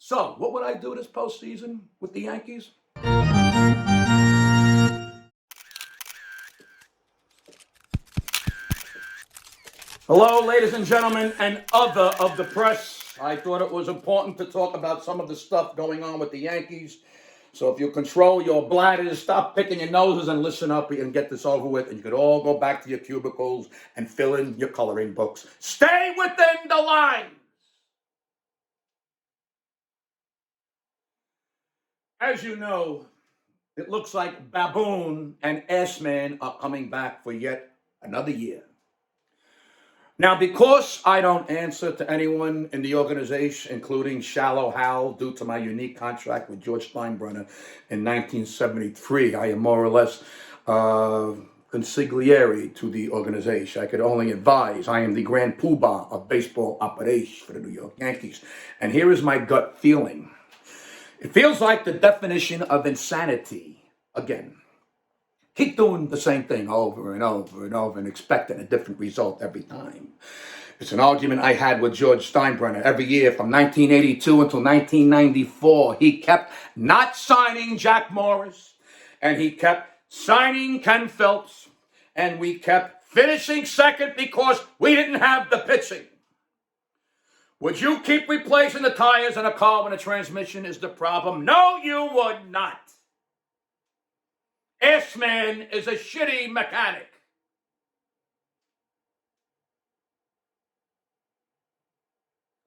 So, what would I do this postseason with the Yankees? Hello, ladies and gentlemen, and other of the press. I thought it was important to talk about some of the stuff going on with the Yankees. So, if you control your bladders, stop picking your noses and listen up and get this over with. And you could all go back to your cubicles and fill in your coloring books. Stay within the lines. As you know, it looks like Baboon and S-Man are coming back for yet another year. Now, because I don't answer to anyone in the organization, including Shallow Hal, due to my unique contract with George Steinbrenner in 1973, I am more or less consigliere to the organization. I could only advise. I am the grand poobah of baseball operations for the New York Yankees. And here is my gut feeling. It feels like the definition of insanity again. Keep doing the same thing over and over and over and expecting a different result every time. It's an argument I had with George Steinbrenner every year from 1982 until 1994. He kept not signing Jack Morris, and he kept signing Ken Phelps, and we kept finishing second because we didn't have the pitching. Would you keep replacing the tires in a car when the transmission is the problem? No, you would not. S-Man is a shitty mechanic.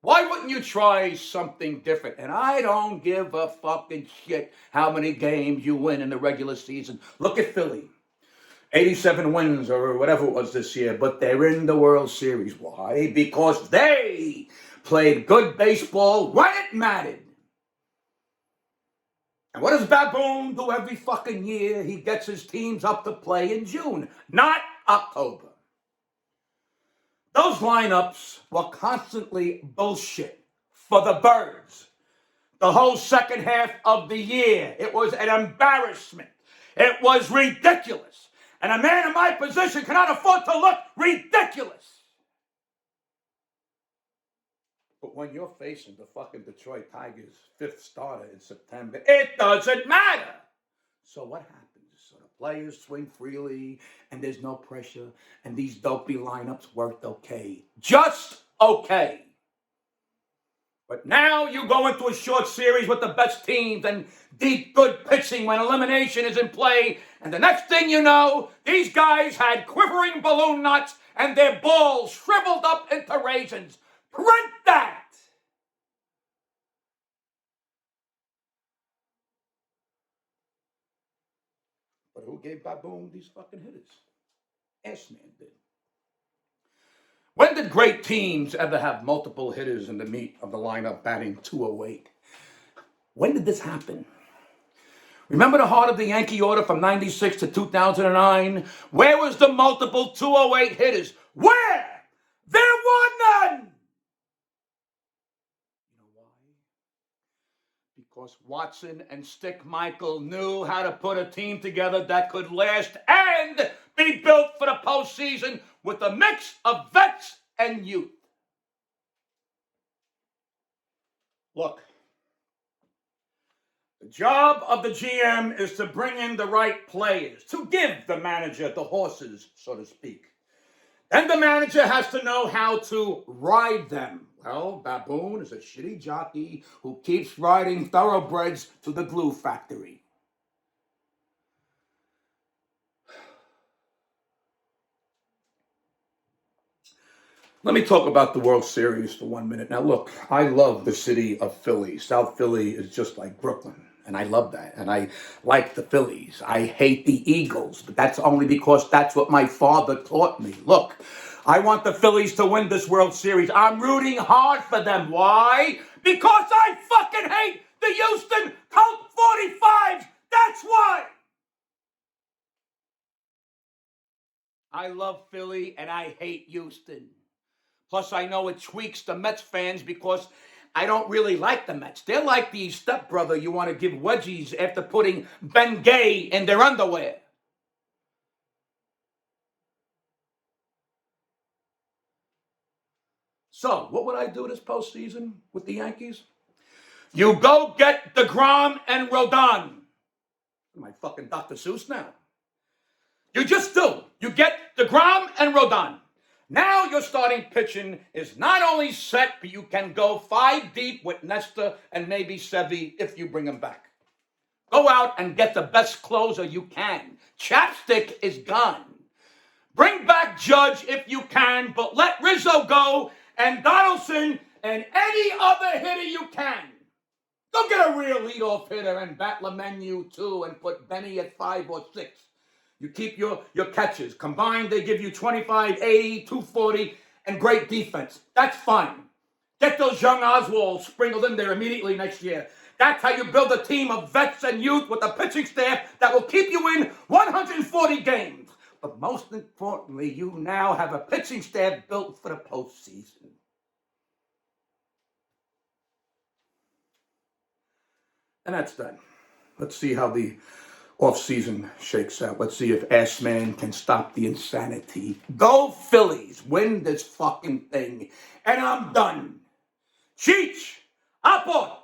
Why wouldn't you try something different? And I don't give a fucking shit how many games you win in the regular season. Look at Philly. 87 wins or whatever it was this year, but they're in the World Series. Why? Because they played good baseball when it mattered. And what does Baboon do every fucking year? He gets his teams up to play in June, not October. Those lineups were constantly bullshit for the birds. The whole second half of the year, it was an embarrassment. It was ridiculous. And a man in my position cannot afford to look ridiculous. But when you're facing the fucking Detroit Tigers' fifth starter in September, it doesn't matter. So what happens? So the players swing freely, and there's no pressure, and these dopey lineups worked okay. Just okay. But now you go into a short series with the best teams and deep, good pitching when elimination is in play, and the next thing you know, these guys had quivering balloon knots and their balls shriveled up into raisins. Print that! But who gave Baboon these fucking hitters? S-Man did. When did great teams ever have multiple hitters in the meat of the lineup batting 208? When did this happen? Remember the heart of the Yankee order from 96 to 2009? Where was the multiple 208 hitters? Where? There were none! You know why? Because Watson and Stick Michael knew how to put a team together that could last and be built for the postseason with a mix of vets and youth. Look, the job of the GM is to bring in the right players, to give the manager the horses, so to speak. Then the manager has to know how to ride them. Well, Baboon is a shitty jockey who keeps riding thoroughbreds to the glue factory. Let me talk about the World Series for 1 minute. Now, look, I love the city of Philly. South Philly is just like Brooklyn, and I love that. And I like the Phillies. I hate the Eagles, but that's only because that's what my father taught me. Look, I want the Phillies to win this World Series. I'm rooting hard for them. Why? Because I fucking hate the Houston Colt 45s. That's why. I love Philly, and I hate Houston. Plus, I know it tweaks the Mets fans because I don't really like the Mets. They're like the stepbrother you want to give wedgies after putting Ben Gay in their underwear. So, what would I do this postseason with the Yankees? You go get DeGrom and Rodon. Am I fucking Dr. Seuss now? You just do. You get DeGrom and Rodon. Now your starting pitching is not only set, but you can go 5 deep with Nestor and maybe Sevy if you bring him back. Go out and get the best closer you can. Chapstick is gone. Bring back Judge if you can, but let Rizzo go and Donaldson and any other hitter you can. Go get a real leadoff hitter and bat LeMahieu too and put Benny at 5 or 6. You keep your catches. Combined, they give you 25, 80, 240, and great defense. That's fine. Get those young Oswalds sprinkled in there immediately next year. That's how you build a team of vets and youth with a pitching staff that will keep you in 140 games. But most importantly, you now have a pitching staff built for the postseason. And that's done. Let's see how the offseason shakes out. Let's see if Assman can stop the insanity. Go Phillies. Win this fucking thing. And I'm done. Cheech, Apport.